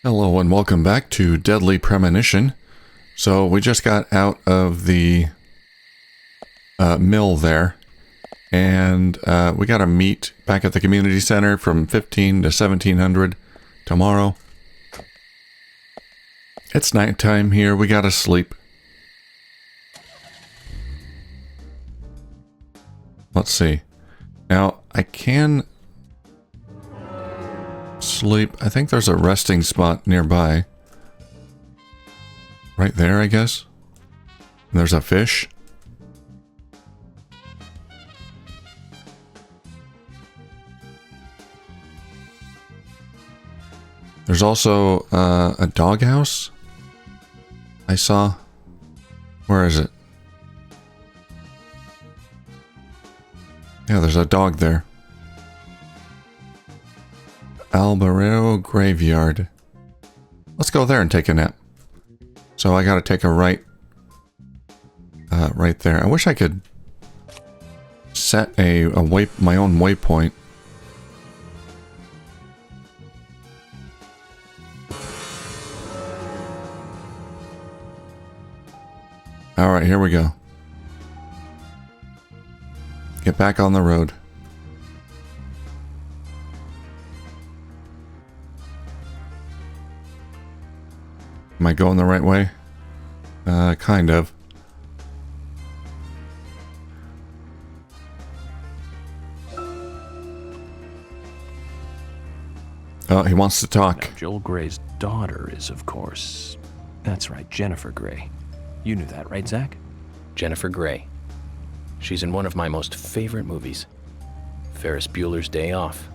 Hello and welcome back to Deadly Premonition. So we just got out of the mill there, and we got to meet back at the community center from 15 to 1700 tomorrow. It's nighttime here, we gotta sleep. Let's see. Now, I can sleep. I think there's a resting spot nearby. Right there, I guess. And there's a fish. There's also a doghouse I saw. Where is it? Yeah, there's a dog there. Albarero Graveyard. Let's go there and take a nap. So I gotta take a right. Right there. I wish I could set my own waypoint. Alright, here we go. Get back on the road. Am I going the right way? Kind of. Oh, he wants to talk. Now, Joel Gray's daughter is, of course... That's right, Jennifer Gray. You knew that, right, Zach? Jennifer Gray. She's in one of my most favorite movies. Ferris Bueller's Day Off.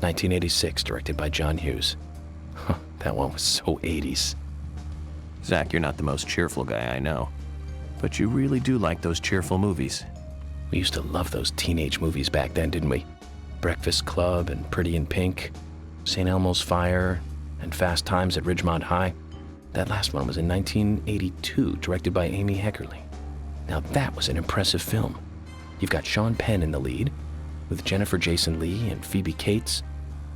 1986, directed by John Hughes. That one was so 80s. Zach, you're not the most cheerful guy I know. But you really do like those cheerful movies. We used to love those teenage movies back then, didn't we? Breakfast Club and Pretty in Pink, St. Elmo's Fire, and Fast Times at Ridgemont High. That last one was in 1982, directed by Amy Heckerling. Now that was an impressive film. You've got Sean Penn in the lead, with Jennifer Jason Leigh and Phoebe Cates,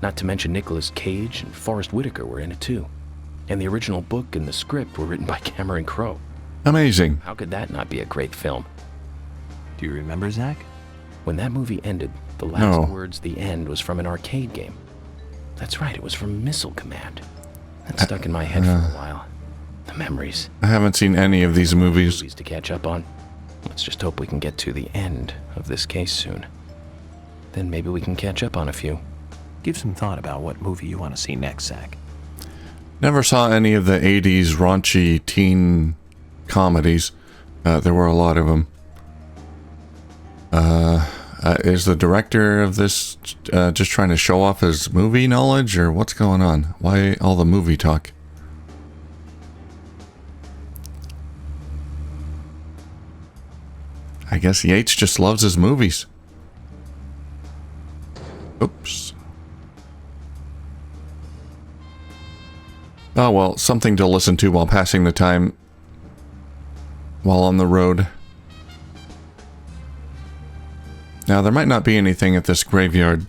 not to mention Nicolas Cage and Forrest Whitaker were in it too. And the original book and the script were written by Cameron Crowe. Amazing. How could that not be a great film? Do you remember, Zach? When that movie ended, the last words, "the end," was from an arcade game. That's right, it was from Missile Command. That stuck in my head for a while. The memories. I haven't seen any of these movies. To catch up on. Let's just hope we can get to the end of this case soon. Then maybe we can catch up on a few. Give some thought about what movie you want to see next, Zach. Never saw any of the 80s raunchy teen comedies. There were a lot of them. Is the director of this just trying to show off his movie knowledge, or what's going on? Why all the movie talk? I guess Yates just loves his movies. Oops. Oh well, something to listen to while passing the time while on the road. Now, there might not be anything at this graveyard.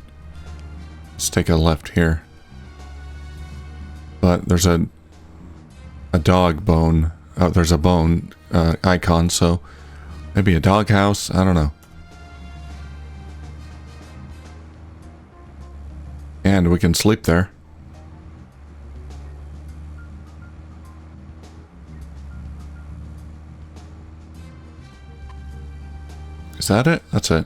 Let's take a left here. But there's a dog bone. Oh, there's a bone icon, so maybe a doghouse. I don't know. And we can sleep there. Is that it? That's it.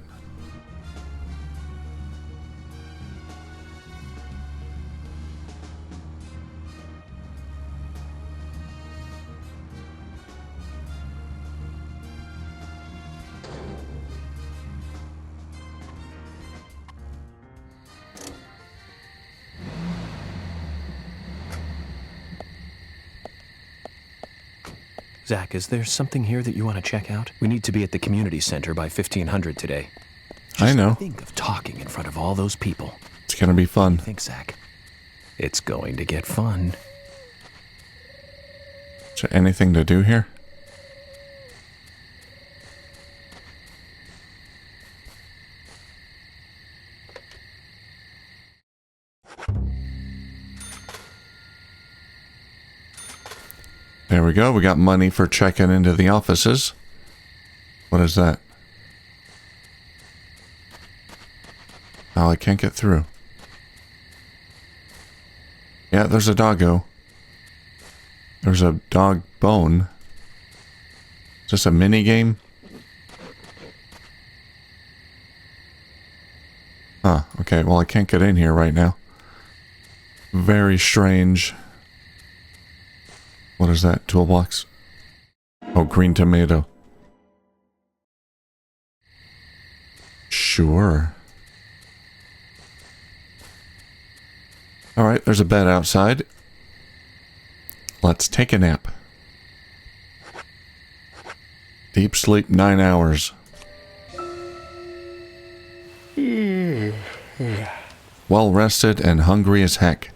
Zach, is there something here that you want to check out? We need to be at the community center by 1500 today. I know. Think of talking in front of all those people. It's gonna be fun. Think, Zach. It's going to get fun. Is there anything to do here? There we go. We got money for checking into the offices. What is that? Oh, I can't get through. Yeah, there's a doggo. There's a dog bone. Is this a mini game? Huh, okay, well I can't get in here right now. Very strange. What is that? Toolbox? Oh, green tomato. Sure. Alright, there's a bed outside. Let's take a nap. Deep sleep 9 hours. Well rested and hungry as heck.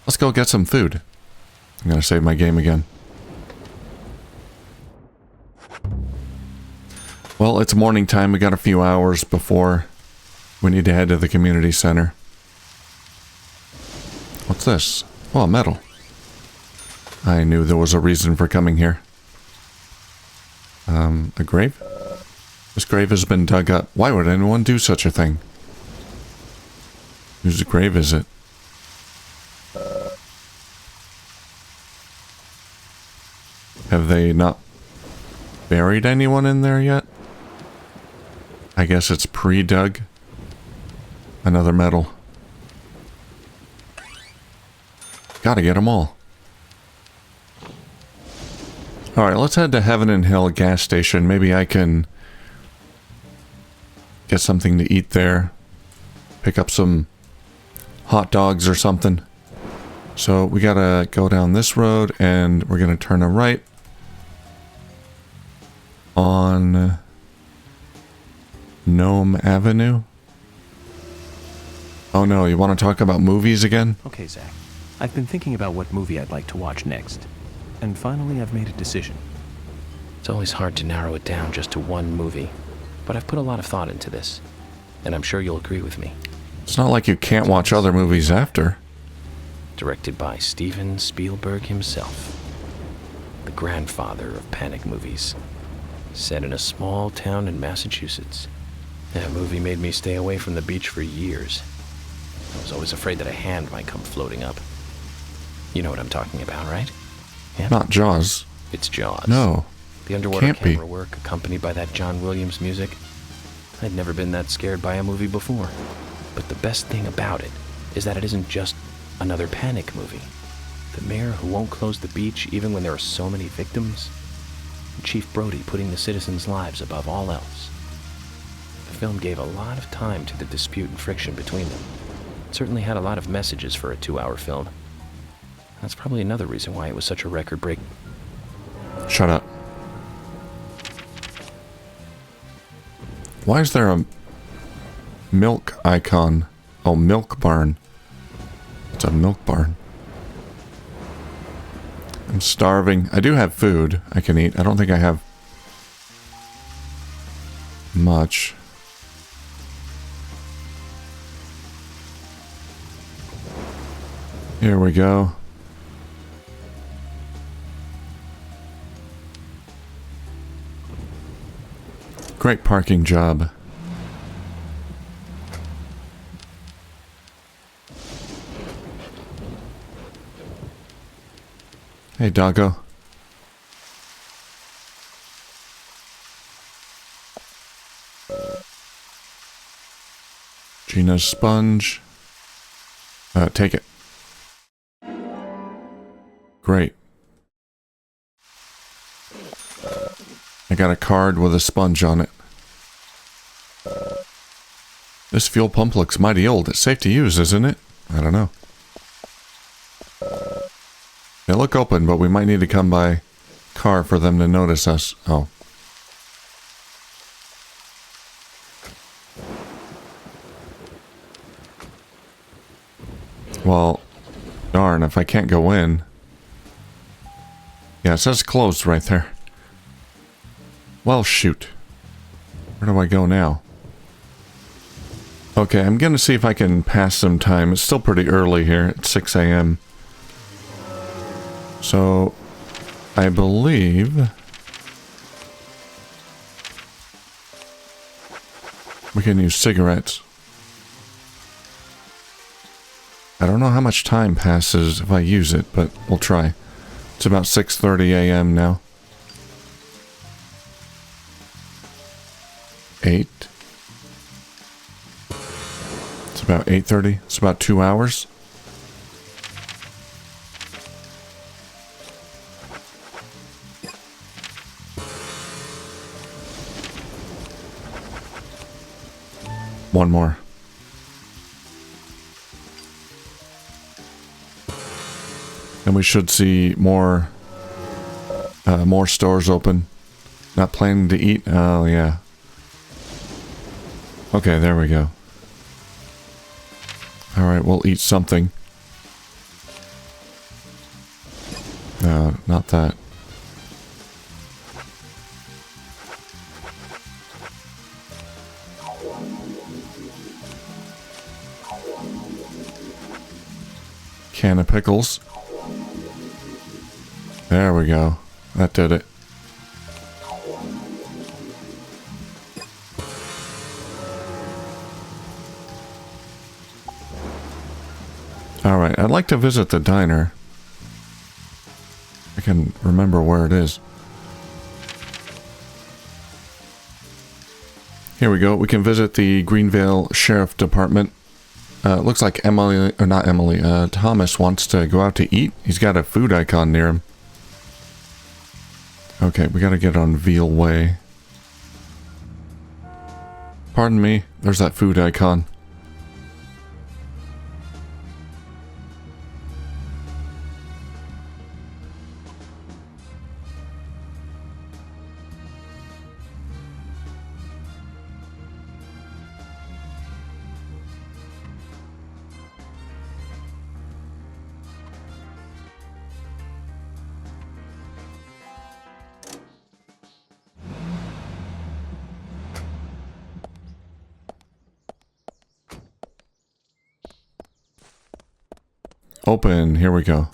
Let's go get some food. I'm gonna save my game again. Well, it's morning time. We got a few hours before we need to head to the community center. What's this? Oh, metal. I knew there was a reason for coming here. A grave? This grave has been dug up. Why would anyone do such a thing? Whose grave is it? Have they not buried anyone in there yet? I guess it's pre-dug. Another metal. Gotta get them all. Alright, let's head to Heaven and Hill gas station. Maybe I can get something to eat there. Pick up some hot dogs or something. So we gotta go down this road and we're gonna turn a right on Nome Avenue. Oh no, you want to talk about movies again? Okay, Zach. I've been thinking about what movie I'd like to watch next. And finally, I've made a decision. It's always hard to narrow it down just to one movie, but I've put a lot of thought into this, and I'm sure you'll agree with me. It's not like you can't watch other movies after. Directed by Steven Spielberg himself, the grandfather of panic movies. Set in a small town in Massachusetts. That movie made me stay away from the beach for years. I was always afraid that a hand might come floating up. You know what I'm talking about, right? Yeah. Not Jaws. It's Jaws. No. The underwater Can't be. camera work accompanied by that John Williams music. I'd never been that scared by a movie before. But the best thing about it is that it isn't just another panic movie. The mayor who won't close the beach even when there are so many victims. And Chief Brody putting the citizens' lives above all else. The film gave a lot of time to the dispute and friction between them. It certainly had a lot of messages for a 2-hour film. That's probably another reason why it was such a record break. Shut up. Why is there a milk icon? Oh, milk barn. It's a milk barn. I'm starving. I do have food I can eat. I don't think I have much. Here we go. Great parking job. Hey, doggo. Gina's sponge. Take it. Great. I got a card with a sponge on it. This fuel pump looks mighty old. It's safe to use, isn't it? I don't know. They look open, but we might need to come by car for them to notice us. Oh. Well, darn, if I can't go in. Yeah, it says closed right there. Well, shoot. Where do I go now? Okay, I'm gonna see if I can pass some time. It's still pretty early here. It's 6 a.m. So, I believe we can use cigarettes. I don't know how much time passes if I use it, but we'll try. It's about 6:30 a.m. now. 8. It's about 8:30. It's about 2 hours. One more. And we should see more stores open. Not planning to eat? Oh, yeah. Okay, there we go. Alright, we'll eat something. No, not that. Can of pickles. There we go. That did it. Alright, I'd like to visit the diner. I can remember where it is. Here we go. We can visit the Greenvale Sheriff Department. Looks like Emily, or not Emily, Thomas wants to go out to eat. He's got a food icon near him. Okay, we gotta get on Veal Way. Pardon me, there's that food icon. Open, here we go.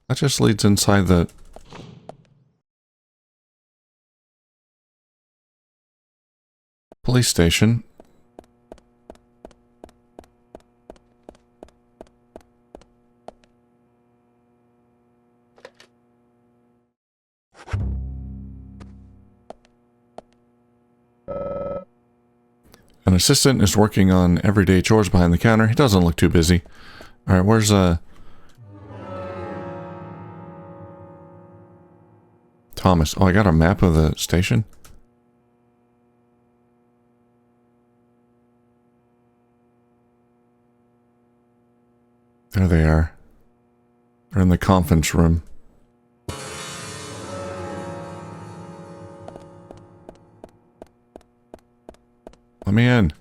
That just leads inside the... police station. An assistant is working on everyday chores behind the counter. He doesn't look too busy. Alright, where's Thomas? Oh, I got a map of the station. There they are. They're in the conference room. Let me in.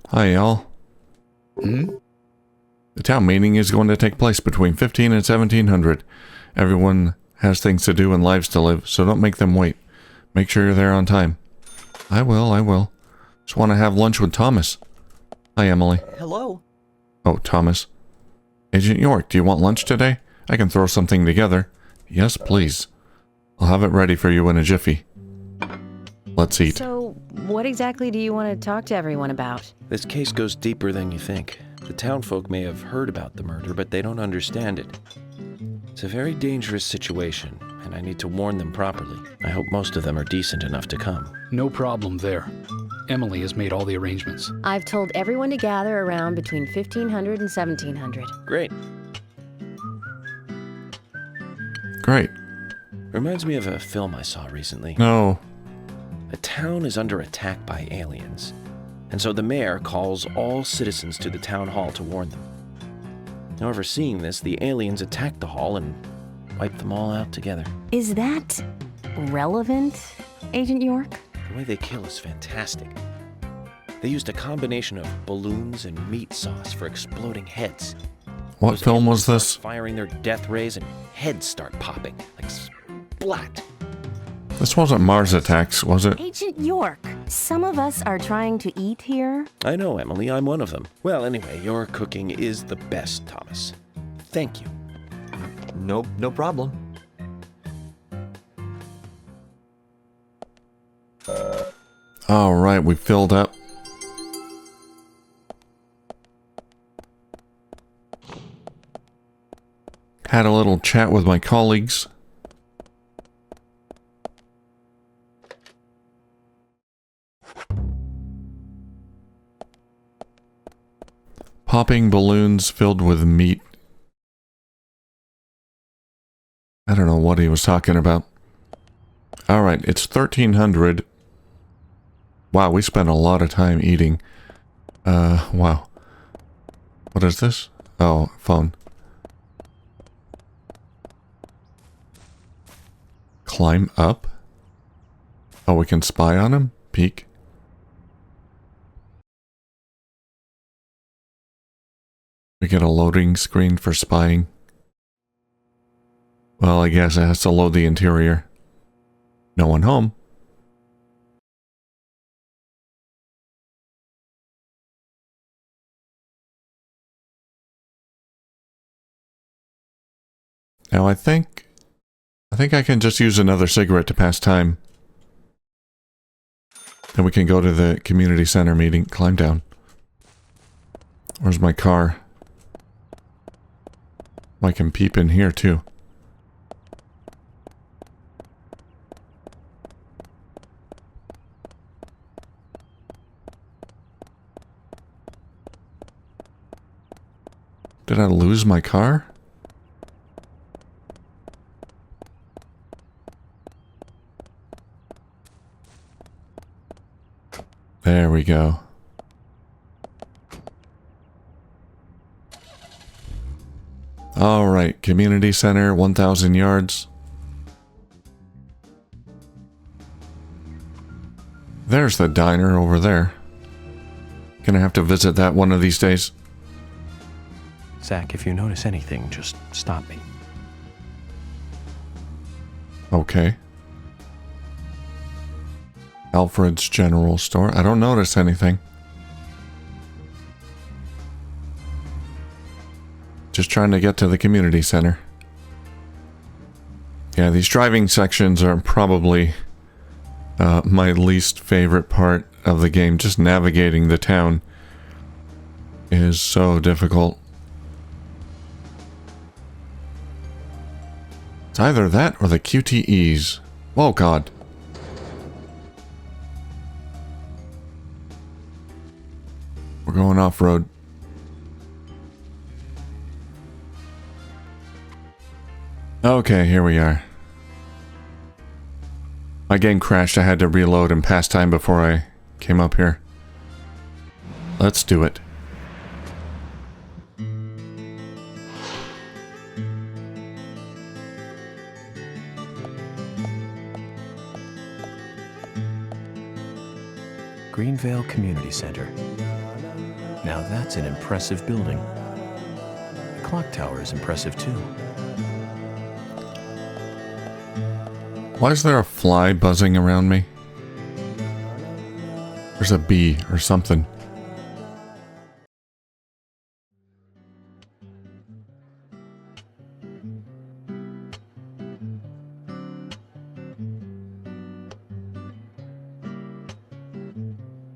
Hi, y'all. The town meeting is going to take place between 15 and 1700. Everyone has things to do and lives to live, so don't make them wait. Make sure you're there on time. I will. Just want to have lunch with Thomas. Hi, Emily. Hello. Oh, Thomas. Agent York, do you want lunch today? I can throw something together. Yes, please. I'll have it ready for you in a jiffy. Let's eat. So, what exactly do you want to talk to everyone about? This case goes deeper than you think. The townfolk may have heard about the murder, but they don't understand it. It's a very dangerous situation, and I need to warn them properly. I hope most of them are decent enough to come. No problem there. Emily has made all the arrangements. I've told everyone to gather around between 1500 and 1700. Great. Great. Reminds me of a film I saw recently. No. A town is under attack by aliens, and so the mayor calls all citizens to the town hall to warn them. However, seeing this, the aliens attack the hall and wipe them all out together. Is that relevant, Agent York? The way they kill is fantastic. They used a combination of balloons and meat sauce for exploding heads. What Those film aliens was start this? Firing their death rays and heads start popping, like splat. This wasn't Mars Attacks, was it? Agent York, Some of us are trying to eat here. I know, Emily. I'm one of them. Well, anyway, your cooking is the best, Thomas. Thank you. No problem. All right, we filled up. Had a little chat with my colleagues. Popping balloons filled with meat. I don't know what he was talking about. All right, it's 1300. Wow, we spent a lot of time eating. Wow. What is this? Oh, phone. Climb up? Oh, we can spy on him? Peek. We get a loading screen for spying. Well, I guess it has to load the interior. No one home. Now I think I can just use another cigarette to pass time. Then we can go to the community center meeting. Climb down. Where's my car? I can peep in here too. Did I lose my car? There we go. All right, community center, 1,000 yards. There's the diner over there. Gonna have to visit that one of these days. Zach, if you notice anything, just stop me. Okay. Alfred's General Store. I don't notice anything. Just trying to get to the community center. Yeah, these driving sections are probably my least favorite part of the game. Just navigating the town is so difficult. It's either that or the QTEs. Oh god. We're going off-road. Okay, here we are. My game crashed. I had to reload and pass time before I came up here. Let's do it. Greenvale Community Center. Now that's an impressive building. The clock tower is impressive too. Why is there a fly buzzing around me? There's a bee or something.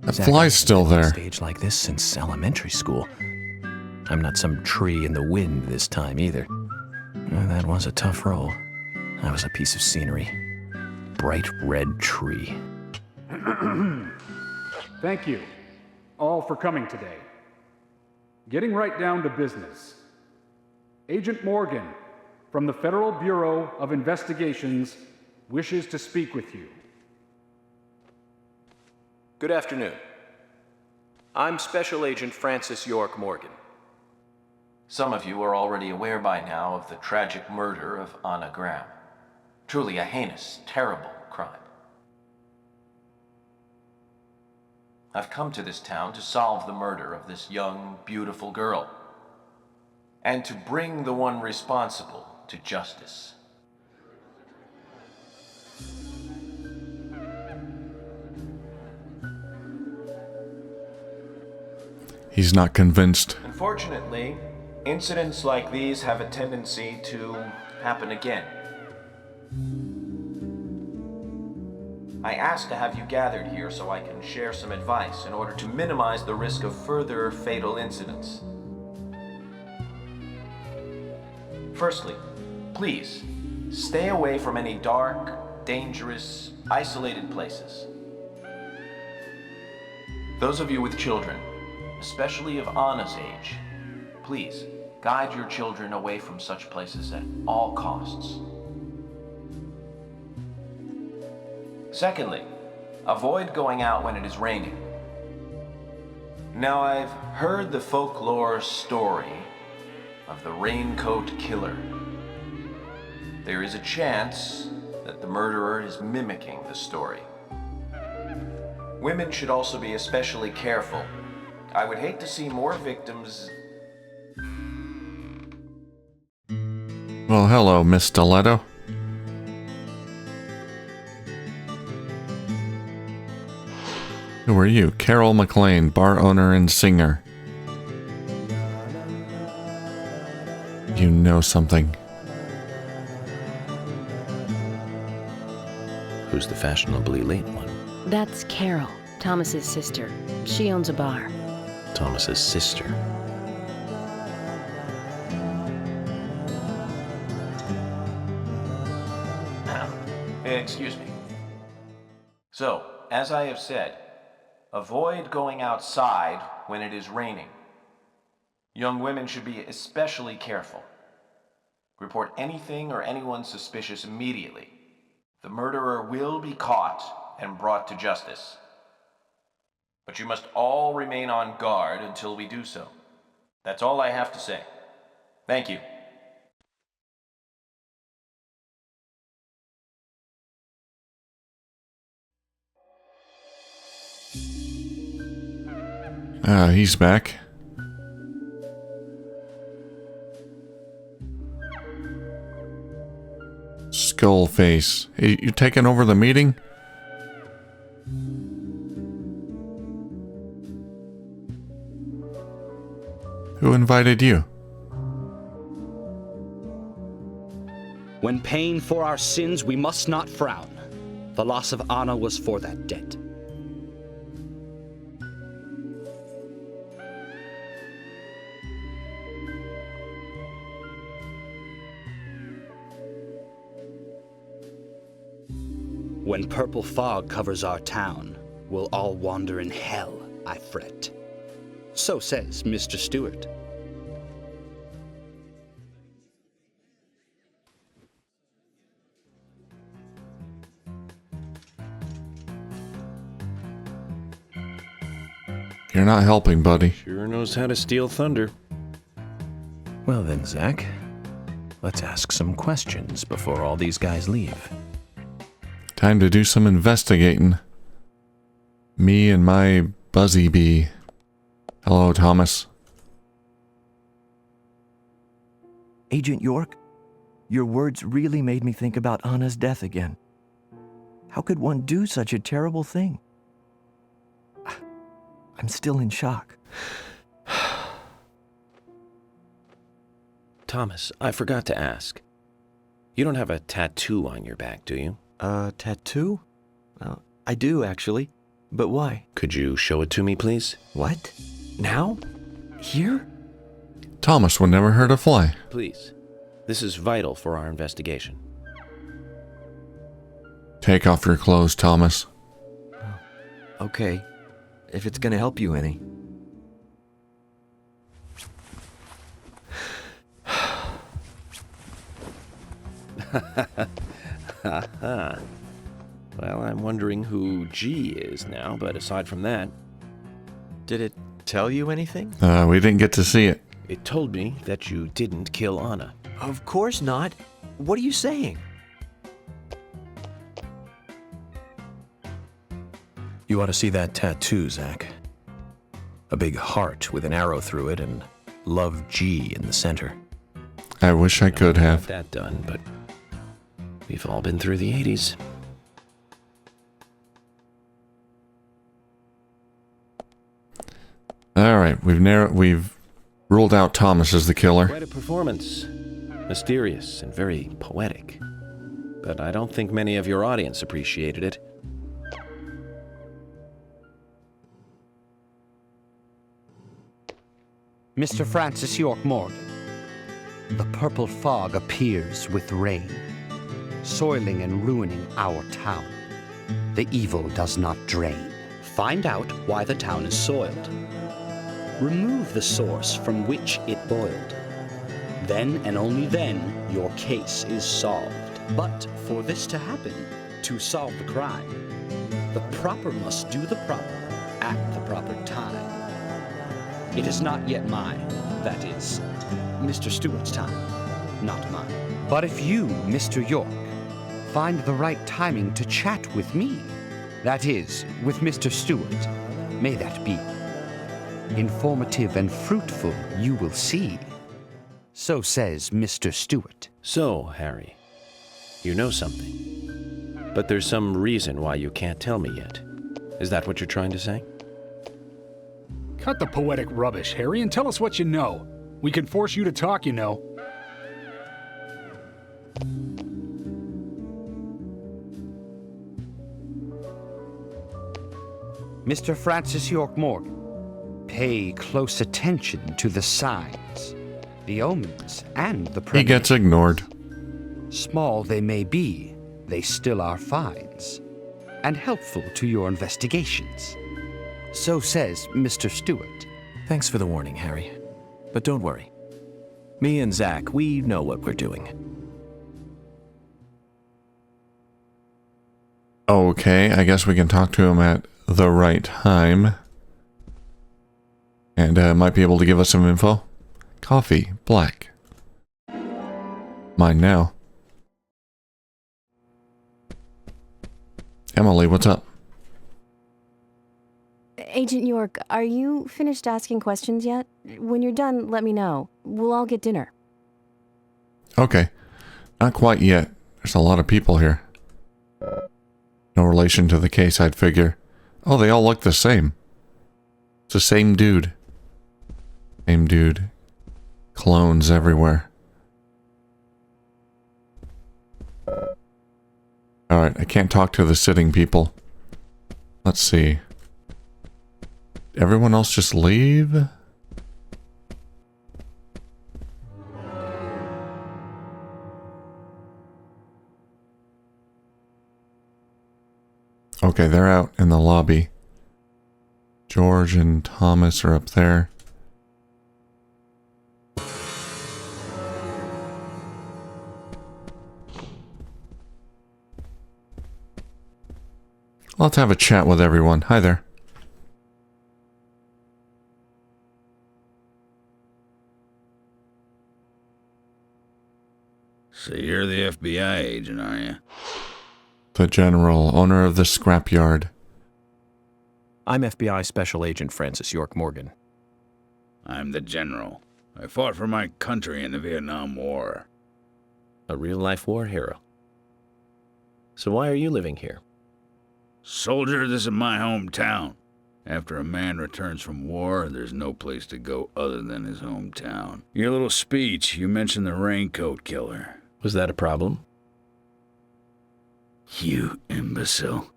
That Zach, fly's still I've been on there. Stage like this since elementary school. I'm not some tree in the wind this time either. That was a tough role. I was a piece of scenery. Bright red tree. Thank you all for coming today. Getting right down to business. Agent Morgan from the Federal Bureau of Investigations wishes to speak with you. Good afternoon. I'm Special Agent Francis York Morgan. Some of you are already aware by now of the tragic murder of Anna Graham. Truly a heinous, terrible crime. I've come to this town to solve the murder of this young, beautiful girl, and to bring the one responsible to justice. He's not convinced. Unfortunately, incidents like these have a tendency to happen again. I asked to have you gathered here so I can share some advice in order to minimize the risk of further fatal incidents. Firstly, please, stay away from any dark, dangerous, isolated places. Those of you with children, especially of Anna's age, please, guide your children away from such places at all costs. Secondly, avoid going out when it is raining. Now, I've heard the folklore story of the Raincoat Killer. There is a chance that the murderer is mimicking the story. Women should also be especially careful. I would hate to see more victims. Well, hello, Miss Stiletto. Who are you? Carol McLean, bar owner and singer. You know something. Who's the fashionably late one? That's Carol, Thomas's sister. She owns a bar. Thomas's sister. Excuse me. So, as I have said, avoid going outside when it is raining. Young women should be especially careful. Report anything or anyone suspicious immediately. The murderer will be caught and brought to justice. But you must all remain on guard until we do so. That's all I have to say. Thank you. He's back. Skullface. You taking over the meeting? Who invited you? When paying for our sins, we must not frown. The loss of Anna was for that debt. When purple fog covers our town, we'll all wander in hell, I fret. So says Mr. Stewart. You're not helping, buddy. Sure knows how to steal thunder. Well then, Zach, let's ask some questions before all these guys leave. Time to do some investigating. Me and my Buzzy Bee. Hello, Thomas. Agent York, your words really made me think about Anna's death again. How could one do such a terrible thing? I'm still in shock. Thomas, I forgot to ask. You don't have a tattoo on your back, do you? Tattoo? I do, actually. But why? Could you show it to me, please? What? Now? Here? Thomas would never hurt a fly. Please. This is vital for our investigation. Take off your clothes, Thomas. Okay. If it's gonna help you any. Well, I'm wondering who G is now, but aside from that... Did it tell you anything? We didn't get to see it. It told me that you didn't kill Anna. Of course not. What are you saying? You ought to see that tattoo, Zach. A big heart with an arrow through it and Love G in the center. I wish I could have. That done, but we've all been through the 80s. All right, we've ruled out Thomas as the killer. Quite a performance. Mysterious and very poetic. But I don't think many of your audience appreciated it. Mr. Francis York Morgan, the purple fog appears with rain, soiling and ruining our town. The evil does not drain. Find out why the town is soiled. Remove the source from which it boiled. Then and only then your case is solved. But for this to happen, to solve the crime, the proper must do the proper at the proper time. It is not yet mine, that is, Mr. Stewart's time, not mine. But if you, Mr. York, find the right timing to chat with me, that is, with Mr. Stewart, may that be. Informative and fruitful you will see. So says Mr. Stewart. So, Harry, you know something. But there's some reason why you can't tell me yet. Is that what you're trying to say? Cut the poetic rubbish, Harry, and tell us what you know. We can force you to talk, you know. Mr. Francis York Morgan, pay close attention to the signs, the omens, and the He gets ignored. Small they may be, they still are finds, and helpful to your investigations. So says Mr. Stewart. Thanks for the warning, Harry. But don't worry. Me and Zach, we know what we're doing. Okay, I guess we can talk to him at the right time. And might be able to give us some info. Coffee, black. Mine now. Emily, what's up? Agent York, are you finished asking questions yet? When you're done, let me know. We'll all get dinner. Okay. Not quite yet. There's a lot of people here. No relation to the case, I'd figure. Oh, they all look the same. It's the same dude. Same dude. Clones everywhere. Alright, I can't talk to the sitting people. Let's see. Did everyone else just leave? Okay, they're out in the lobby. George and Thomas are up there. Let's have a chat with everyone. Hi there. So you're the FBI agent, are you? The general, owner of the scrapyard. I'm FBI Special Agent Francis York Morgan. I'm the general. I fought for my country in the Vietnam War. A real-life war hero. So why are you living here? Soldier, this is my hometown. After a man returns from war, there's no place to go other than his hometown. Your little speech, you mentioned the raincoat killer. Was that a problem? You imbecile.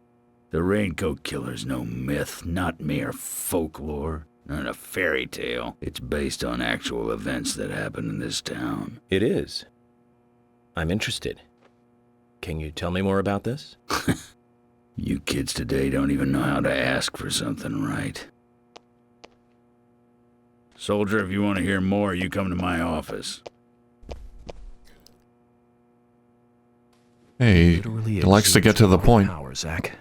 The raincoat killer's no myth, not mere folklore, not a fairy tale. It's based on actual events that happened in this town. It is. I'm interested. Can you tell me more about this? You kids today don't even know how to ask for something right. Soldier, if you want to hear more, you come to my office. Hey, he likes to get to the point. Power, Zach.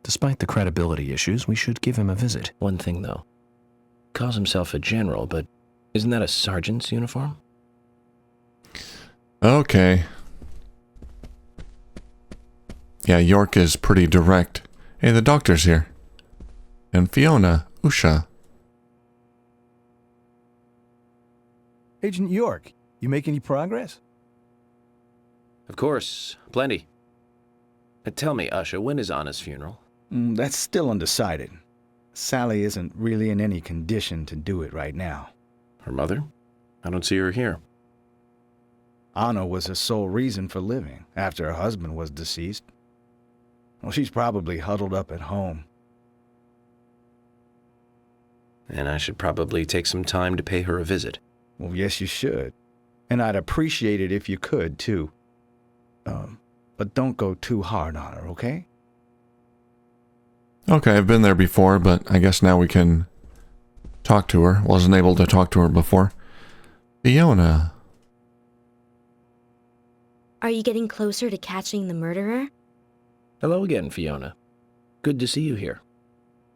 Despite the credibility issues, we should give him a visit. One thing, though. Calls himself a general, but isn't that a sergeant's uniform? Okay. Yeah, York is pretty direct. Hey, the doctor's here. And Fiona, Usha. Agent York, you make any progress? Of course, plenty. Tell me, Usha, when is Anna's funeral? That's still undecided. Sally isn't really in any condition to do it right now. Her mother? I don't see her here. Anna was her sole reason for living after her husband was deceased. Well, she's probably huddled up at home. And I should probably take some time to pay her a visit. Well, yes, you should. And I'd appreciate it if you could, too. But don't go too hard on her, okay? Okay, I've been there before, but I guess now we can talk to her. Wasn't able to talk to her before. Fiona. Are you getting closer to catching the murderer? Hello again, Fiona. Good to see you here.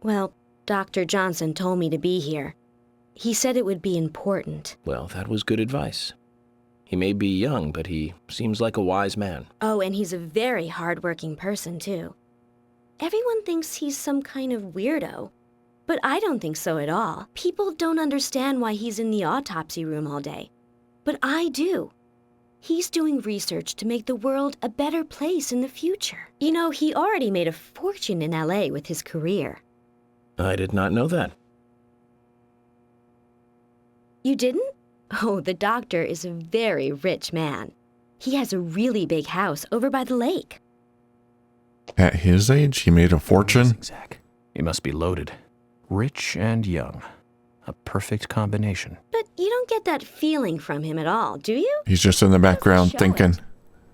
Well, Dr. Johnson told me to be here. He said it would be important. Well, that was good advice. He may be young, but he seems like a wise man. Oh, and he's a very hard-working person, too. Everyone thinks he's some kind of weirdo, but I don't think so at all. People don't understand why he's in the autopsy room all day, but I do. He's doing research to make the world a better place in the future. You know, he already made a fortune in LA with his career. I did not know that. You didn't? Oh, the doctor is a very rich man. He has a really big house over by the lake. At his age, he made a fortune? Zach. He must be loaded. Rich and young. A perfect combination. But you don't get that feeling from him at all, do you? He's just in the background thinking.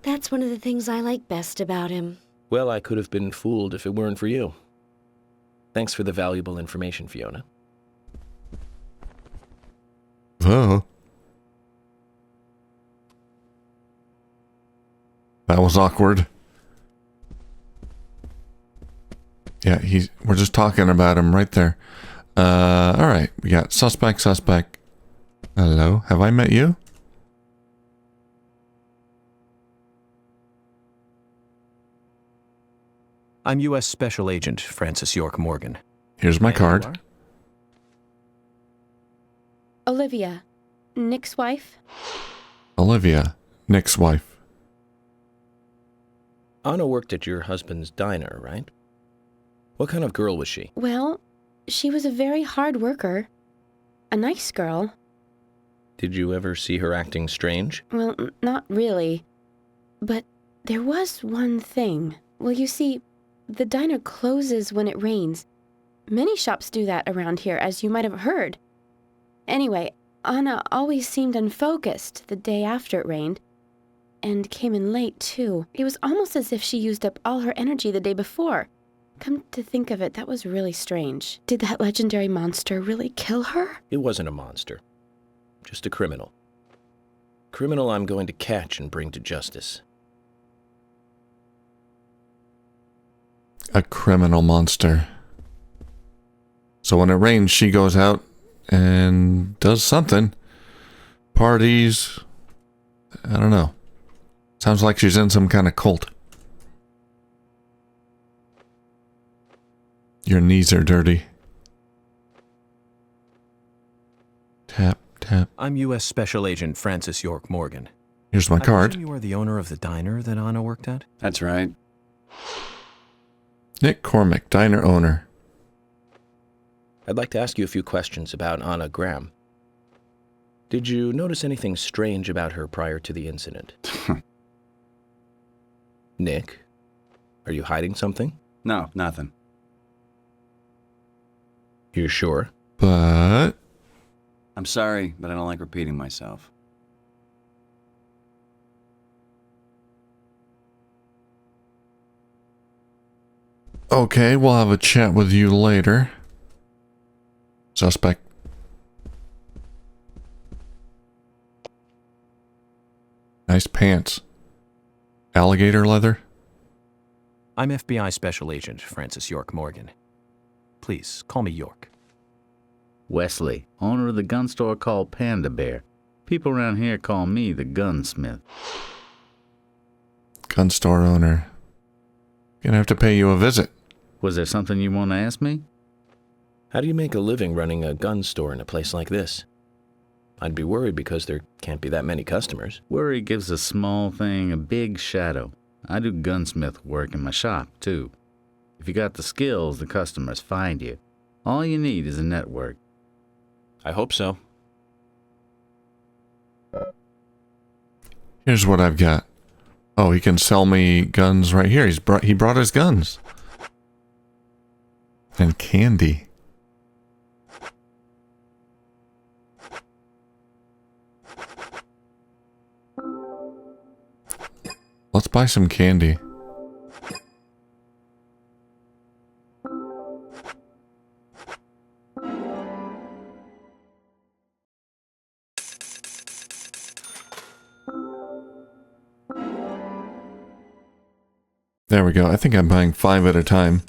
That's one of the things I like best about him. Well, I could have been fooled if it weren't for you. Thanks for the valuable information, Fiona. Oh. That was awkward. Yeah, we're just talking about him right there. Alright, we got suspect. Hello, have I met you? I'm U.S. Special Agent Francis York Morgan. Here's my card. Olivia, Nick's wife. Olivia, Nick's wife. Anna worked at your husband's diner, right? What kind of girl was she? Well, she was a very hard worker. A nice girl. Did you ever see her acting strange? Well, not really. But there was one thing. Well, you see, the diner closes when it rains. Many shops do that around here, as you might have heard. Anyway, Anna always seemed unfocused the day after it rained. And came in late, too. It was almost as if she used up all her energy the day before. Come to think of it, that was really strange. Did that legendary monster really kill her? It wasn't a monster. Just a criminal. Criminal I'm going to catch and bring to justice. A criminal monster. So when it rains, she goes out and does something. Parties. I don't know. Sounds like she's in some kind of cult. Your knees are dirty. Tap, tap. I'm U.S. Special Agent Francis York Morgan. Here's my I card. presume you are the owner of the diner that Anna worked at? That's right. Nick Cormick, diner owner. I'd like to ask you a few questions about Anna Graham. Did you notice anything strange about her prior to the incident? Nick, are you hiding something? No, nothing. You sure? But... I'm sorry, but I don't like repeating myself. Okay, we'll have a chat with you later. Suspect. Nice pants. Alligator leather? I'm FBI Special Agent Francis York Morgan. Please, call me York. Wesley, owner of the gun store called Panda Bear. People around here call me the gunsmith. Gun store owner. Gonna have to pay you a visit. Was there something you want to ask me? How do you make a living running a gun store in a place like this? I'd be worried because there can't be that many customers. Worry gives a small thing a big shadow. I do gunsmith work in my shop, too. If you got the skills, the customers find you. All you need is a network. I hope so. Here's what I've got. Oh, he can sell me guns right here. He brought his guns. And candy. Let's buy some candy. There we go. I think I'm buying 5 at a time.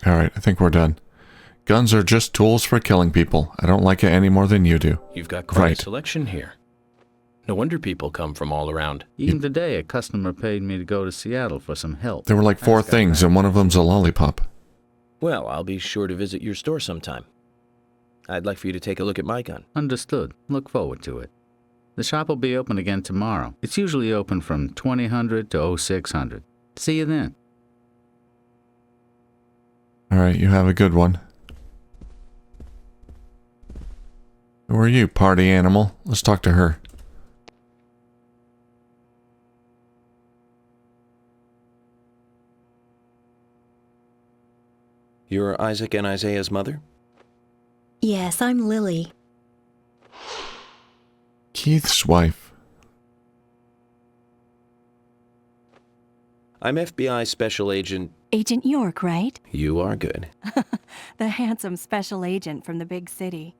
Alright, I think we're done. Guns are just tools for killing people. I don't like it any more than you do. You've got quite Right. a selection here. No wonder people come from all around. Even today, a customer paid me to go to Seattle for some help. There were like 4 things, and one of them's a lollipop. Well, I'll be sure to visit your store sometime. I'd like for you to take a look at my gun. Understood. Look forward to it. The shop will be open again tomorrow. It's usually open from 2000 to 0600. See you then. Alright, you have a good one. Who are you, party animal? Let's talk to her. You're Isaac and Isaiah's mother? Yes, I'm Lily. Keith's wife. I'm FBI Special Agent... Agent York, right? You are good. The handsome special agent from the big city.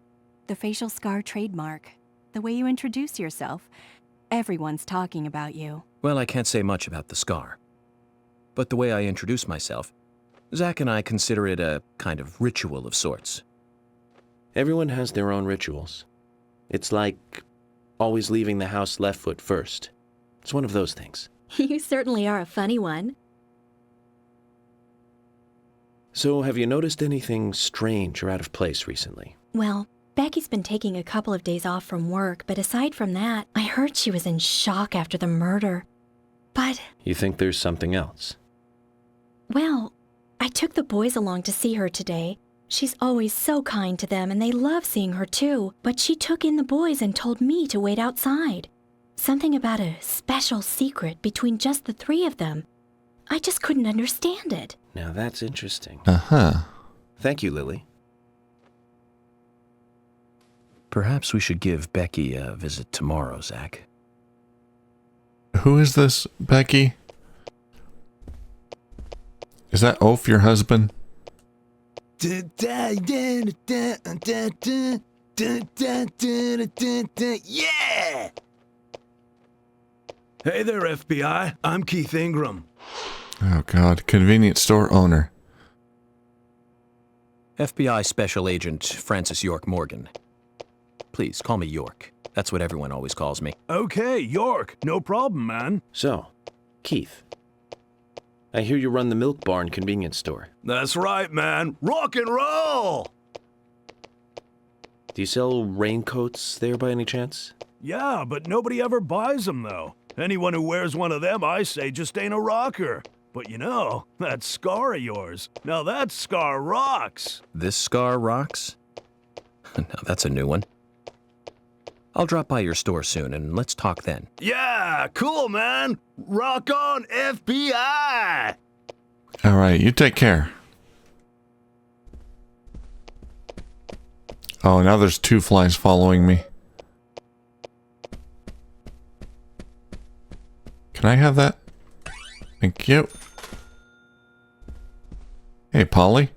The facial scar trademark. The way you introduce yourself. Everyone's talking about you. Well, I can't say much about the scar. But the way I introduce myself, Zach and I consider it a kind of ritual of sorts. Everyone has their own rituals. It's like always leaving the house left foot first. It's one of those things. You certainly are a funny one. So, have you noticed anything strange or out of place recently? Well, Becky's been taking a couple of days off from work, but aside from that, I heard she was in shock after the murder. But, You think there's something else? well, I took the boys along to see her today. She's always so kind to them, and they love seeing her too. But she took in the boys and told me to wait outside. Something about a special secret between just the 3 of them. I just couldn't understand it. Now that's interesting. Uh-huh. Thank you, Lily. Perhaps we should give Becky a visit tomorrow, Zach. Who is this, Becky? Is that Oaf, your husband? Yeah! Hey there, FBI. I'm Keith Ingram. Oh god, convenience store owner. FBI Special Agent Francis York Morgan. Please, call me York. That's what everyone always calls me. Okay, York. No problem, man. So, Keith, I hear you run the Milk Barn convenience store. That's right, man. Rock and roll! Do you sell raincoats there by any chance? Yeah, but nobody ever buys them, though. Anyone who wears one of them, I say, just ain't a rocker. But you know, that scar of yours, now that scar rocks. This scar rocks? Now that's a new one. I'll drop by your store soon and let's talk then. Yeah, cool, man. Rock on, FBI! Alright, you take care. Oh, now there's 2 flies following me. Can I have that? Thank you. Hey, Polly.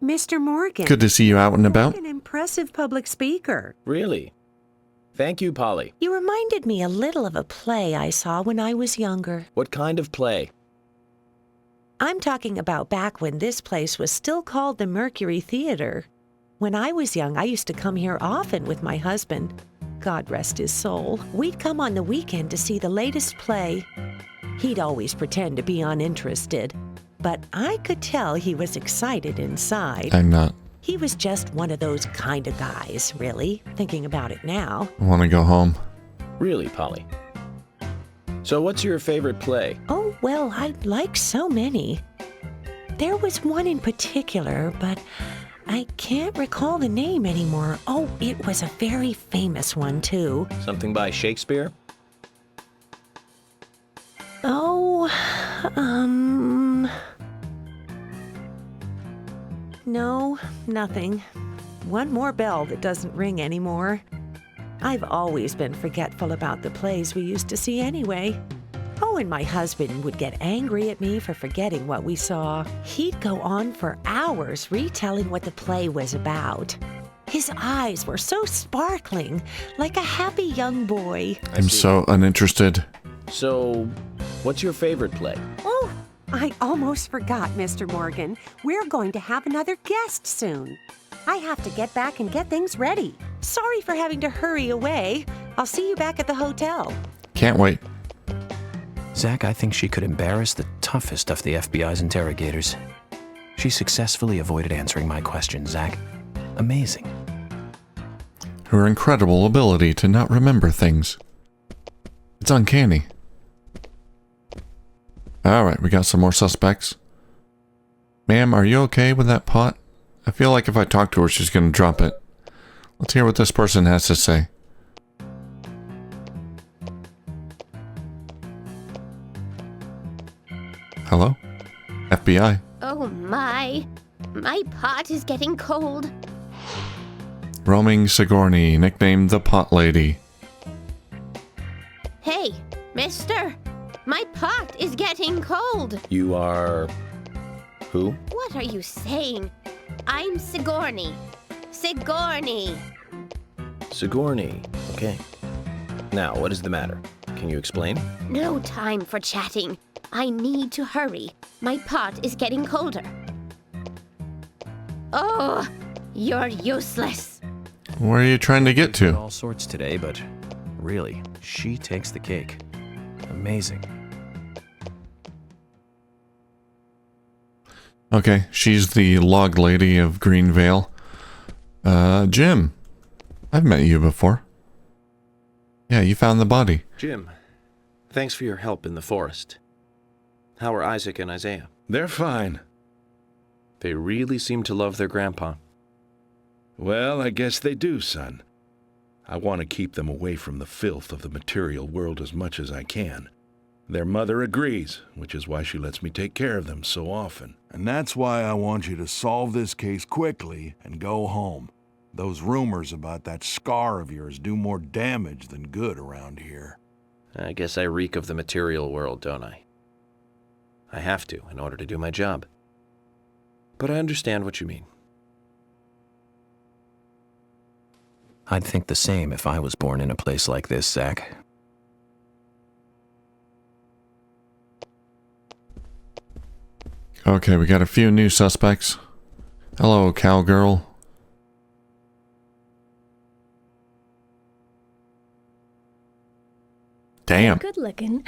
Mr. Morgan. Good to see you out and about. An impressive public speaker. Really? Thank you, Polly. You reminded me a little of a play I saw when I was younger. What kind of play? I'm talking about back when this place was still called the Mercury Theater. When I was young, I used to come here often with my husband. God rest his soul. We'd come on the weekend to see the latest play. He'd always pretend to be uninterested, but I could tell he was excited inside. I'm not. He was just one of those kind of guys, really, thinking about it now. I want to go home. Really, Polly? So what's your favorite play? Oh, well, I like so many. There was one in particular, but I can't recall the name anymore. Oh, it was a very famous one, too. Something by Shakespeare? Oh, no, nothing. One more bell that doesn't ring anymore. I've always been forgetful about the plays we used to see anyway. Oh, and my husband would get angry at me for forgetting what we saw. He'd go on for hours retelling what the play was about. His eyes were so sparkling, like a happy young boy. I'm so uninterested. So, what's your favorite play? Oh, I almost forgot, Mr. Morgan. We're going to have another guest soon. I have to get back and get things ready. Sorry for having to hurry away. I'll see you back at the hotel. Can't wait. Zach, I think she could embarrass the toughest of the FBI's interrogators. She successfully avoided answering my question, Zach. Amazing. Her incredible ability to not remember things. It's uncanny. Alright, we got some more suspects. Ma'am, are you okay with that pot? I feel like if I talk to her, she's gonna drop it. Let's hear what this person has to say. Hello? FBI. Oh my pot is getting cold. Roaming Sigourney, nicknamed the Pot Lady. Hey, mister, my pot is getting cold. You are... who? What are you saying? I'm Sigourney. Sigourney. Sigourney. Okay. Now, what is the matter? Can you explain? No time for chatting. I need to hurry. My pot is getting colder. Oh, you're useless. Where are you trying to get to? All sorts today, but really, she takes the cake. Amazing. Okay, she's the log lady of Greenvale. Jim. I've met you before. Yeah, you found the body. Jim, thanks for your help in the forest. How are Isaac and Isaiah? They're fine. They really seem to love their grandpa. Well, I guess they do, son. I want to keep them away from the filth of the material world as much as I can. Their mother agrees, which is why she lets me take care of them so often. And that's why I want you to solve this case quickly and go home. Those rumors about that scar of yours do more damage than good around here. I guess I reek of the material world, don't I? I have to, in order to do my job. But I understand what you mean. I'd think the same if I was born in a place like this, Zach. Okay, we got a few new suspects. Hello, cowgirl. Damn. Good looking.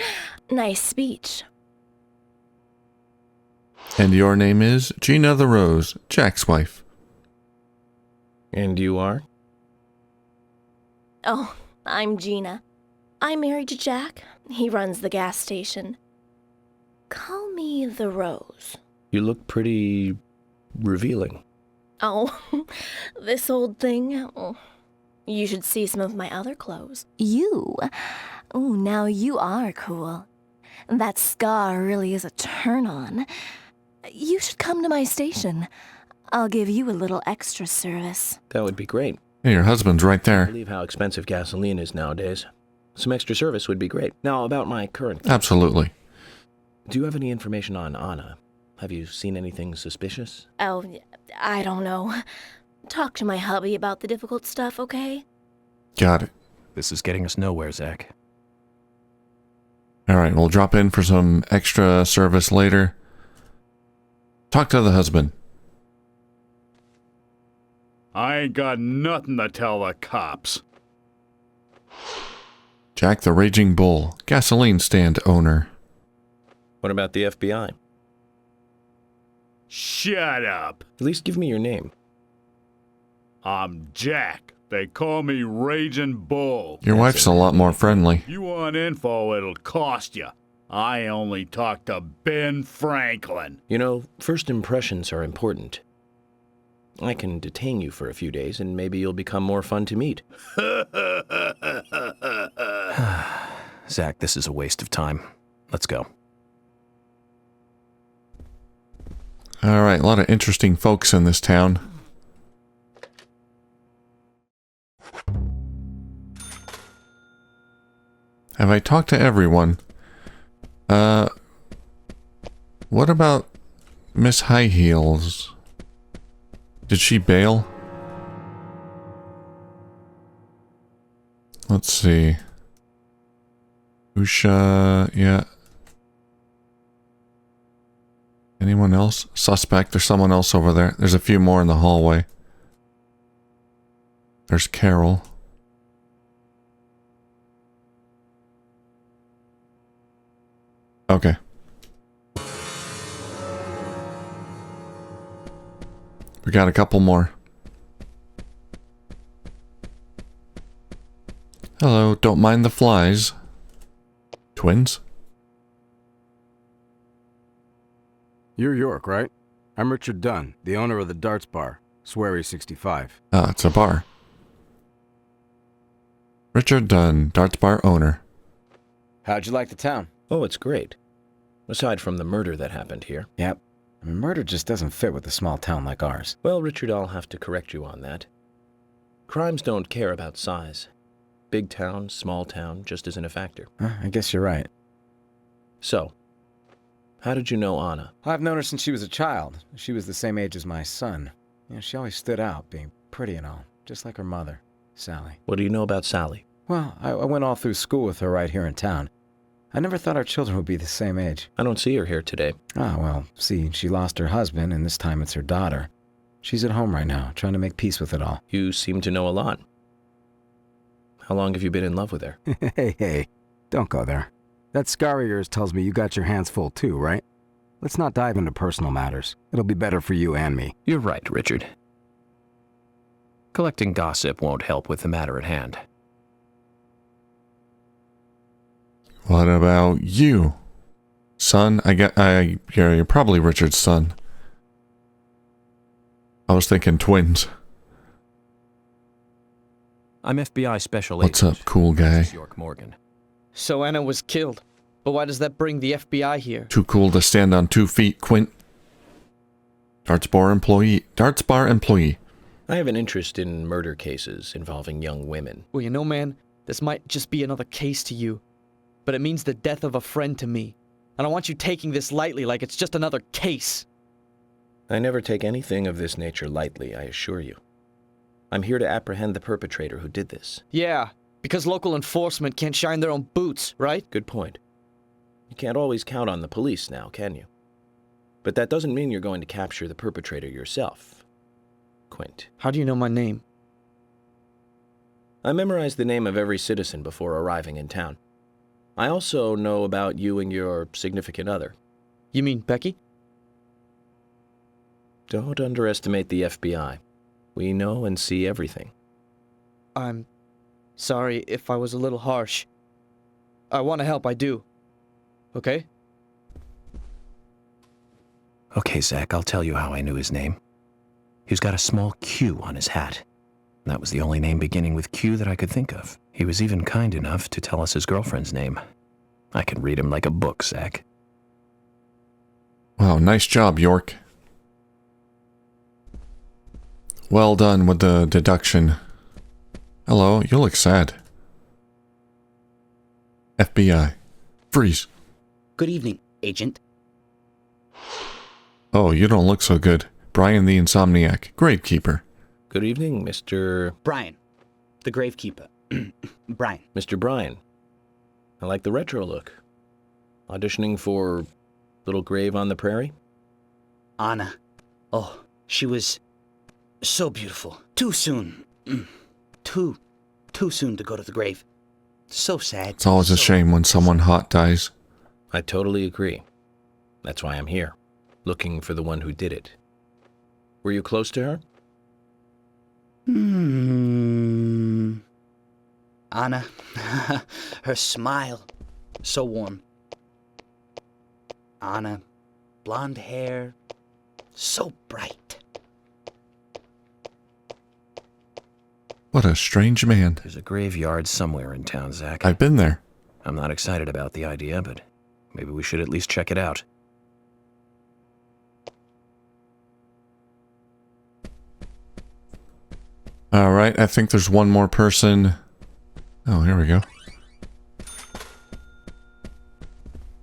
Nice speech. And your name is Gina the Rose, Jack's wife. And you are? Oh, I'm Gina. I'm married to Jack. He runs the gas station. Call me the Rose. You look pretty... revealing. Oh, this old thing. Oh, you should see some of my other clothes. You? Oh, now you are cool. That scar really is a turn-on. You should come to my station. I'll give you a little extra service. That would be great. Hey, your husband's right I there. believe how expensive gasoline is nowadays. Some extra service would be great. Now, about my current case. Absolutely. Do you have any information on Anna? Have you seen anything suspicious? Oh, I don't know. Talk to my hubby about the difficult stuff, okay? Got it. This is getting us nowhere, Zach. Alright, we'll drop in for some extra service later. Talk to the husband. I ain't got nothing to tell the cops. Jack the Raging Bull, gasoline stand owner. What about the FBI? Shut up. At least give me your name. I'm Jack, They call me Raging Bull. Your wife's a lot more friendly. You want info, it'll cost you. I only talk to Ben Franklin. You know, first impressions are important. I can detain you for a few days, and maybe you'll become more fun to meet. Zach, this is a waste of time. Let's go. All right, a lot of interesting folks in this town. Have I talked to everyone? What about Miss High Heels? Did she bail? Let's see. Usha, yeah. Anyone else? Suspect, there's someone else over there. There's a few more in the hallway. There's Carol. Okay. We got a couple more. Hello, don't mind the flies. Twins? You're York, right? I'm Richard Dunn, the owner of the Darts Bar, Swery 65. Ah, it's a bar. Richard Dunn, Darts Bar owner. How'd you like the town? Oh, it's great. Aside from the murder that happened here. Yep. I mean, murder just doesn't fit with a small town like ours. Well, Richard, I'll have to correct you on that. Crimes don't care about size. Big town, small town, just isn't a factor. I guess you're right. So, how did you know Anna? I've known her since she was a child. She was the same age as my son. You know, she always stood out, being pretty and all, just like her mother, Sally. What do you know about Sally? Well, I went all through school with her right here in town. I never thought our children would be the same age. I don't see her here today. Ah, well, see, she lost her husband, and this time it's her daughter. She's at home right now, trying to make peace with it all. You seem to know a lot. How long have you been in love with her? Hey, don't go there. That scar of yours tells me you got your hands full too, right? Let's not dive into personal matters. It'll be better for you and me. You're right, Richard. Collecting gossip won't help with the matter at hand. What about you? Son? You're probably Richard's son. I was thinking twins. I'm FBI Special What's Agent. up, cool guy? York Morgan. So Anna was killed. But why does that bring the FBI here? Too cool to stand on 2 feet, Quint. Darts Bar employee. Darts Bar employee. I have an interest in murder cases involving young women. Well, you know, man, this might just be another case to you. But it means the death of a friend to me. I don't want you taking this lightly like it's just another case. I never take anything of this nature lightly, I assure you. I'm here to apprehend the perpetrator who did this. Yeah, because local enforcement can't shine their own boots, right? Good point. You can't always count on the police now, can you? But that doesn't mean you're going to capture the perpetrator yourself, Quint. How do you know my name? I memorized the name of every citizen before arriving in town. I also know about you and your significant other. You mean Becky? Don't underestimate the FBI. We know and see everything. I'm sorry if I was a little harsh. I want to help, I do. Okay? Okay, Zach, I'll tell you how I knew his name. He's got a small Q on his hat. That was the only name beginning with Q that I could think of. He was even kind enough to tell us his girlfriend's name. I can read him like a book, Zach. Wow, nice job, York. Well done with the deduction. Hello, you look sad. FBI. Freeze. Good evening, Agent. Oh, you don't look so good. Brian the Insomniac, Gravekeeper. Good evening, Mr. Brian, the Gravekeeper. Brian. Mr. Brian. I like the retro look. Auditioning for Little Grave on the Prairie? Anna. Oh, she was so beautiful. Too soon. Too soon to go to the grave. So sad. It's always a shame when someone hot dies. I totally agree. That's why I'm here, looking for the one who did it. Were you close to her? Anna, her smile, so warm. Anna, blonde hair, so bright. What a strange man. There's a graveyard somewhere in town, Zach. I've been there. I'm not excited about the idea, but maybe we should at least check it out. All right, I think there's one more person. Oh, here we go.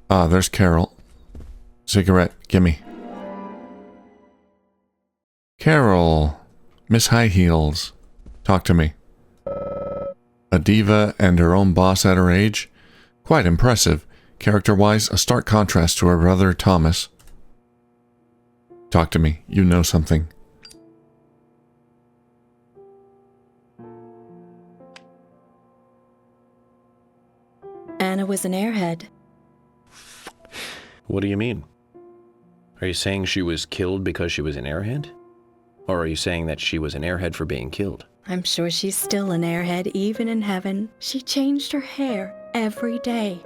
Ah, there's Carol. Cigarette, gimme. Carol, Miss High Heels, talk to me. A diva and her own boss at her age? Quite impressive. Character-wise, a stark contrast to her brother Thomas. Talk to me. You know something. Anna was an airhead. What do you mean? Are you saying she was killed because she was an airhead? Or are you saying that she was an airhead for being killed? I'm sure she's still an airhead even in heaven. She changed her hair every day.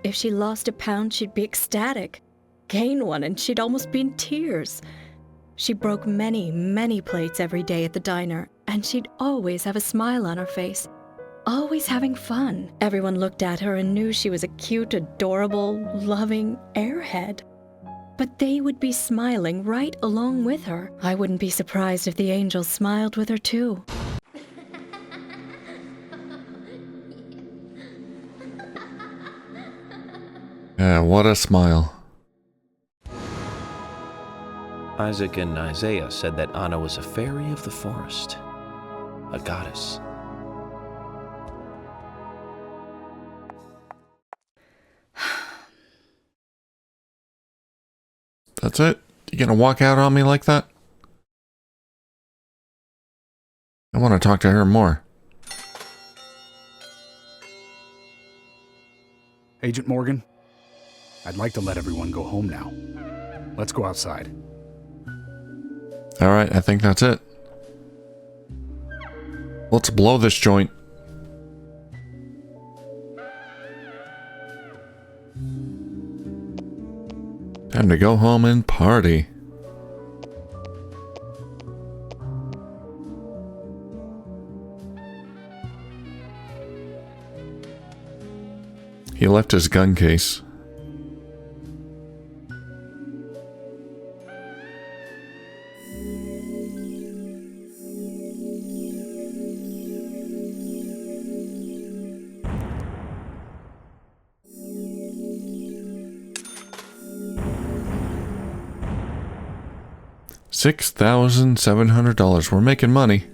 If she lost a pound, she'd be ecstatic. Gain one, and she'd almost be in tears. She broke many, many plates every day at the diner, and she'd always have a smile on her face. Always having fun. Everyone looked at her and knew she was a cute, adorable, loving airhead. But they would be smiling right along with her. I wouldn't be surprised if the angels smiled with her too. Yeah, what a smile. Isaac and Isaiah said that Anna was a fairy of the forest, a goddess. That's it? You gonna walk out on me like that? I want to talk to her more. Agent Morgan, I'd like to let everyone go home now. Let's go outside. Alright, I think that's it. Let's blow this joint. Time to go home and party. He left his gun case. $6,700. We're making money.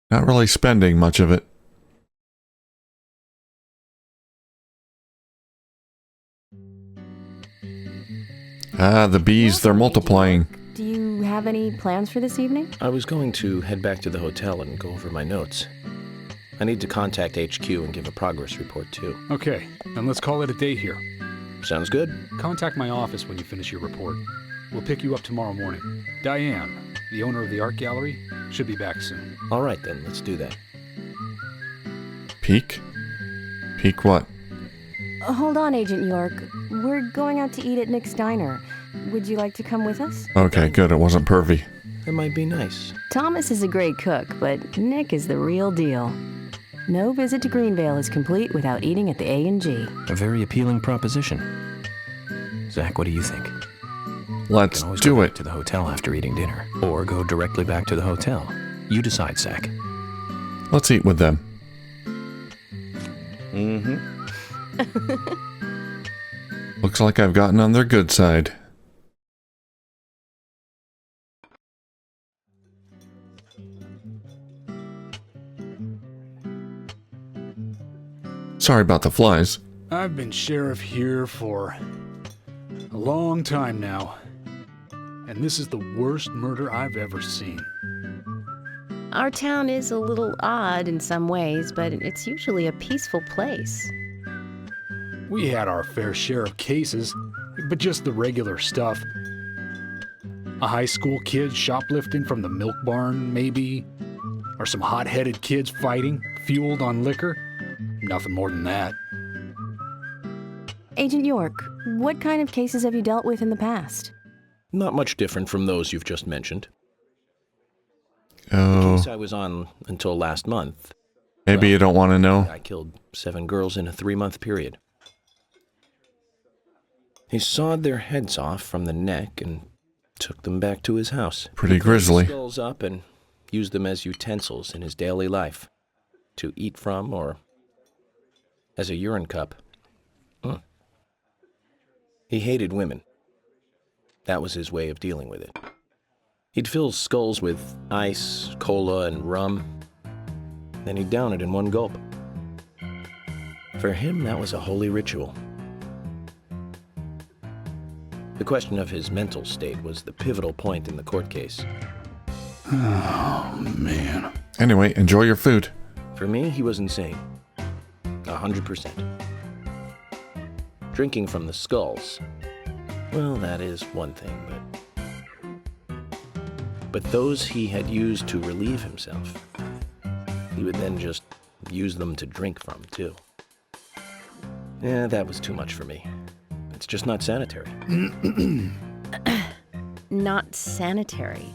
Not really spending much of it. Ah, the bees, they're multiplying. Do you have any plans for this evening? I was going to head back to the hotel and go over my notes. I need to contact HQ and give a progress report too. Okay, then let's call it a day here. Sounds good. Contact my office when you finish your report. We'll pick you up tomorrow morning. Diane, the owner of the art gallery, should be back soon. All right then, let's do that. Peek? Peek what? Hold on, Agent York. We're going out to eat at Nick's Diner. Would you like to come with us? Okay, good. It wasn't pervy. It might be nice. Thomas is a great cook, but Nick is the real deal. No visit to Greenvale is complete without eating at the A&G. A very appealing proposition. Zach, what do you think? Let's do it. To the hotel after eating dinner, or go directly back to the hotel. You decide, Zach. Let's eat with them. Mm-hmm. Looks like I've gotten on their good side. Sorry about the flies. I've been sheriff here for a long time now, and this is the worst murder I've ever seen. Our town is a little odd in some ways, but it's usually a peaceful place. We had our fair share of cases, but just the regular stuff. A high school kid shoplifting from the milk barn, maybe? Or some hot-headed kids fighting, fueled on liquor? Nothing more than that. Agent York, what kind of cases have you dealt with in the past? Not much different from those you've just mentioned. Oh. The case I was on until last month. Maybe you don't want to know. I killed 7 girls in a 3-month period. He sawed their heads off from the neck and took them back to his house. Pretty He cleaned grisly. the skulls up and used them as utensils in his daily life, to eat from or as a urine cup. He hated women. That was his way of dealing with it. He'd fill skulls with ice, cola, and rum, then he'd down it in one gulp. For him, that was a holy ritual. The question of his mental state was the pivotal point in the court case. Oh, man. Anyway, enjoy your food. For me, he was insane. 100%. Drinking from the skulls. Well, that is one thing, but those he had used to relieve himself, he would then just use them to drink from, too. Yeah, that was too much for me. It's just not sanitary. Not sanitary.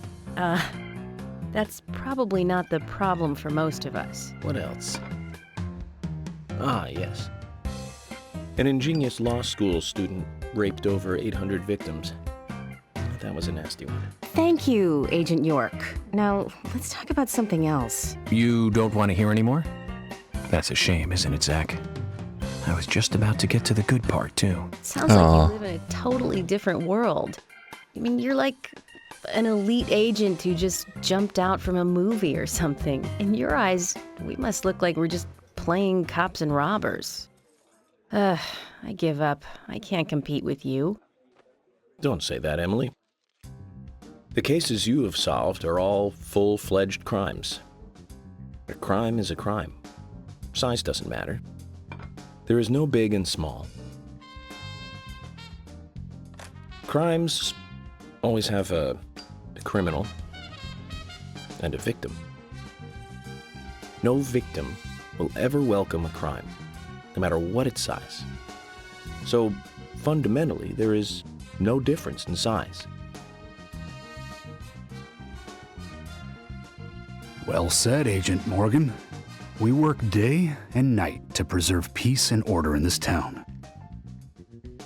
That's probably not the problem for most of us. What else? Ah, yes. An ingenious law school student raped over 800 victims. That was a nasty one. Thank you, Agent York. Now, let's talk about something else. You don't want to hear anymore? That's a shame, isn't it, Zach? I was just about to get to the good part, too. Sounds like you live in a totally different world. I mean, you're like an elite agent who just jumped out from a movie or something. In your eyes, we must look like we're just playing cops and robbers. I give up. I can't compete with you. Don't say that, Emily. The cases you have solved are all full-fledged crimes. A crime is a crime. Size doesn't matter. There is no big and small. Crimes always have a criminal and a victim. No victim will ever welcome a crime, no matter what its size. So, fundamentally, there is no difference in size. Well said, Agent Morgan. We work day and night to preserve peace and order in this town.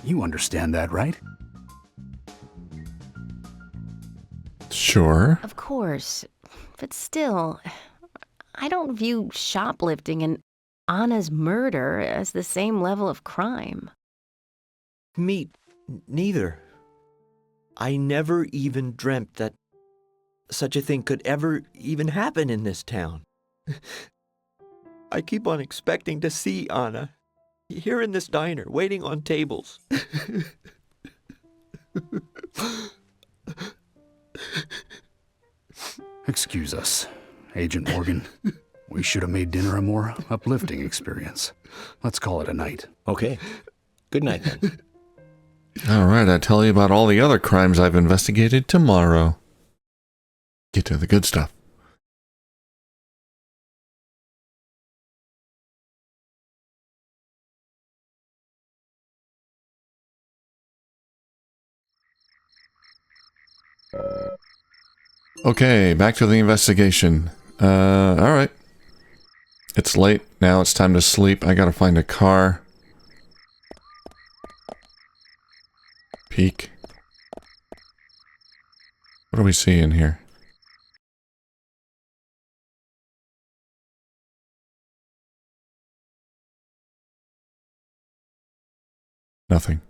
You understand that, right? Sure. Of course. But still, I don't view shoplifting and Anna's murder as the same level of crime. Me neither. I never even dreamt that such a thing could ever even happen in this town. I keep on expecting to see Anna here in this diner, waiting on tables. Excuse us, Agent Morgan. We should have made dinner a more uplifting experience. Let's call it a night. Okay. Good night, then. All right, I'll tell you about all the other crimes I've investigated tomorrow. Get to the good stuff. Okay, back to the investigation. Alright. It's late. Now it's time to sleep. I gotta find a car. Peek. What do we see in here? Nothing.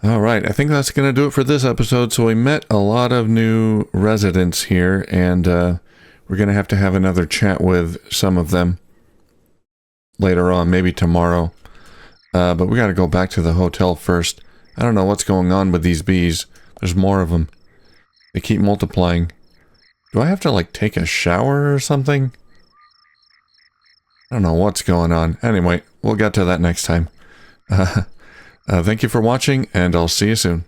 Alright, I think that's going to do it for this episode. So we met a lot of new residents here, and we're going to have another chat with some of them later on, maybe tomorrow. But we got to go back to the hotel first. I don't know what's going on with these bees. There's more of them. They keep multiplying. Do I have to, like, take a shower or something? I don't know what's going on. Anyway, we'll get to that next time. Thank you for watching, and I'll see you soon.